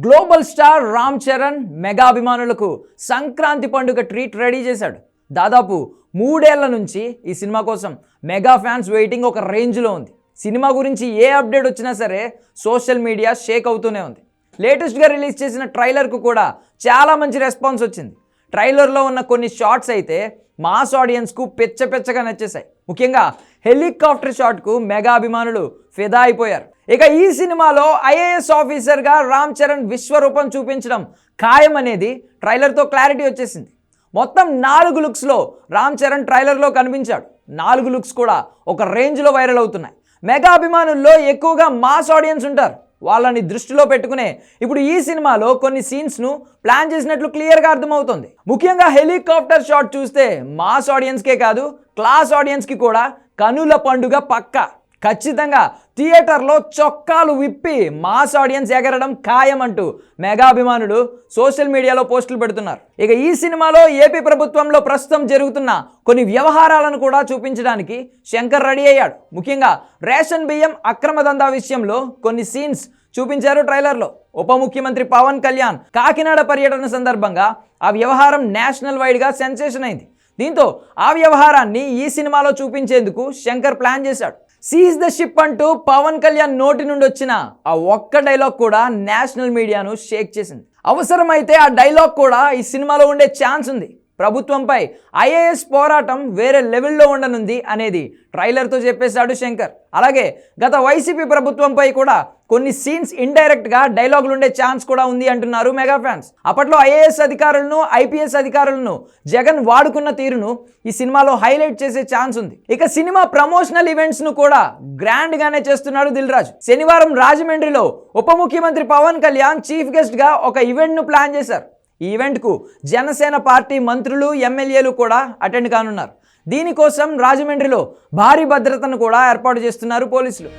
Global star Ram Charan mega అభిమానులకు సంక్రాంతి పండుగ treat ready చేశాడు. దాదాపు 3 ఏళ్ల నుంచి ఈ సినిమా కోసం మెగా ఫ్యాన్స్ వెయిటింగ్ ఒక రేంజ్లో ఉంది. సినిమా గురించి ఏ అప్డేట్ వచ్చినా సరే సోషల్ మీడియా షేక్ అవుతూనే ఉంది. లేటెస్ట్గా రిలీజ్ చేసిన ట్రైలర్కు కూడా చాలా మంచి రెస్పాన్స్ వచ్చింది. ట్రైలర్లో ఉన్న కొన్ని షాట్స్ అయితే మాస్ ఆడియన్స్కు పెచ్చగా నచ్చేశాయి. ముఖ్యంగా హెలికాప్టర్ షాట్కు మెగా అభిమానులు ఫిదా అయిపోయారు. ఇక ఈ సినిమాలో ఐఏఎస్ ఆఫీసర్గా రామ్ చరణ్ విశ్వరూపం చూపించడం ఖాయం అనేది ట్రైలర్తో క్లారిటీ వచ్చేసింది. మొత్తం 4 లుక్స్లో రామ్ చరణ్ ట్రైలర్లో కనిపించాడు. 4 లుక్స్ కూడా ఒక రేంజ్లో వైరల్ అవుతున్నాయి. మెగా అభిమానుల్లో ఎక్కువగా మాస్ ఆడియన్స్ ఉంటారు. వాళ్ళని దృష్టిలో పెట్టుకునే ఇప్పుడు ఈ సినిమాలో కొన్ని సీన్స్ను ప్లాన్ చేసినట్లు క్లియర్గా అర్థమవుతుంది. ముఖ్యంగా హెలికాప్టర్ షాట్ చూస్తే మాస్ ఆడియన్స్కే కాదు క్లాస్ ఆడియన్స్కి కూడా కనుల పండుగ పక్కా. ఖచ్చితంగా థియేటర్లో చొక్కాలు విప్పి మాస్ ఆడియన్స్ ఎగరడం ఖాయం అంటూ మెగా అభిమానులు సోషల్ మీడియాలో పోస్టులు పెడుతున్నారు. ఇక ఈ సినిమాలో ఏపీ ప్రభుత్వంలో ప్రస్తుతం జరుగుతున్న కొన్ని వ్యవహారాలను కూడా చూపించడానికి శంకర్ రెడీ అయ్యాడు. ముఖ్యంగా రేషన్ బియ్యం అక్రమ దందా విషయంలో కొన్ని సీన్స్ చూపించారు ట్రైలర్లో. ఉప ముఖ్యమంత్రి పవన్ కళ్యాణ్ కాకినాడ పర్యటన సందర్భంగా ఆ వ్యవహారం నేషనల్ వైడ్గా సెన్సేషన్ అయింది. దీంతో ఆ వ్యవహారాన్ని ఈ సినిమాలో చూపించేందుకు శంకర్ ప్లాన్ చేశాడు. సీజ్ ద షిప్ అంటూ పవన్ కళ్యాణ్ నోటి నుండి వచ్చిన ఆ ఒక్క డైలాగ్ కూడా నేషనల్ మీడియాను షేక్ చేసింది. అవసరమైతే ఆ డైలాగ్ కూడా ఈ సినిమాలో ఉండే ఛాన్స్ ఉంది. ప్రభుత్వంపై ఐఏఎస్ పోరాటం వేరే లెవెల్లో ఉండనుంది అనేది ట్రైలర్తో చెప్పేశాడు శంకర్. అలాగే గత వైసీపీ ప్రభుత్వంపై కూడా కొన్ని సీన్స్ ఇండైరెక్ట్గా డైలాగులు ఉండే ఛాన్స్ కూడా ఉంది అంటున్నారు మెగా ఫ్యాన్స్. అప్పట్లో ఐఏఎస్ అధికారులను ఐపీఎస్ అధికారులను జగన్ వాడుకున్న తీరును ఈ సినిమాలో హైలైట్ చేసే ఛాన్స్ ఉంది. ఇక సినిమా ప్రమోషనల్ ఈవెంట్స్ను కూడా గ్రాండ్గానే చేస్తున్నాడు దిల్ రాజు. శనివారం రాజమండ్రిలో ఉప ముఖ్యమంత్రి పవన్ కళ్యాణ్ చీఫ్ గెస్ట్గా ఒక ఈవెంట్ను ప్లాన్ చేశారు. ఈ ఈవెంట్కు జనసేన పార్టీ మంత్రులు ఎమ్మెల్యేలు కూడా అటెండ్ కానున్నారు. దీనికోసం రాజమండ్రిలో భారీ భద్రతను కూడా ఏర్పాటు చేస్తున్నారు పోలీసులు.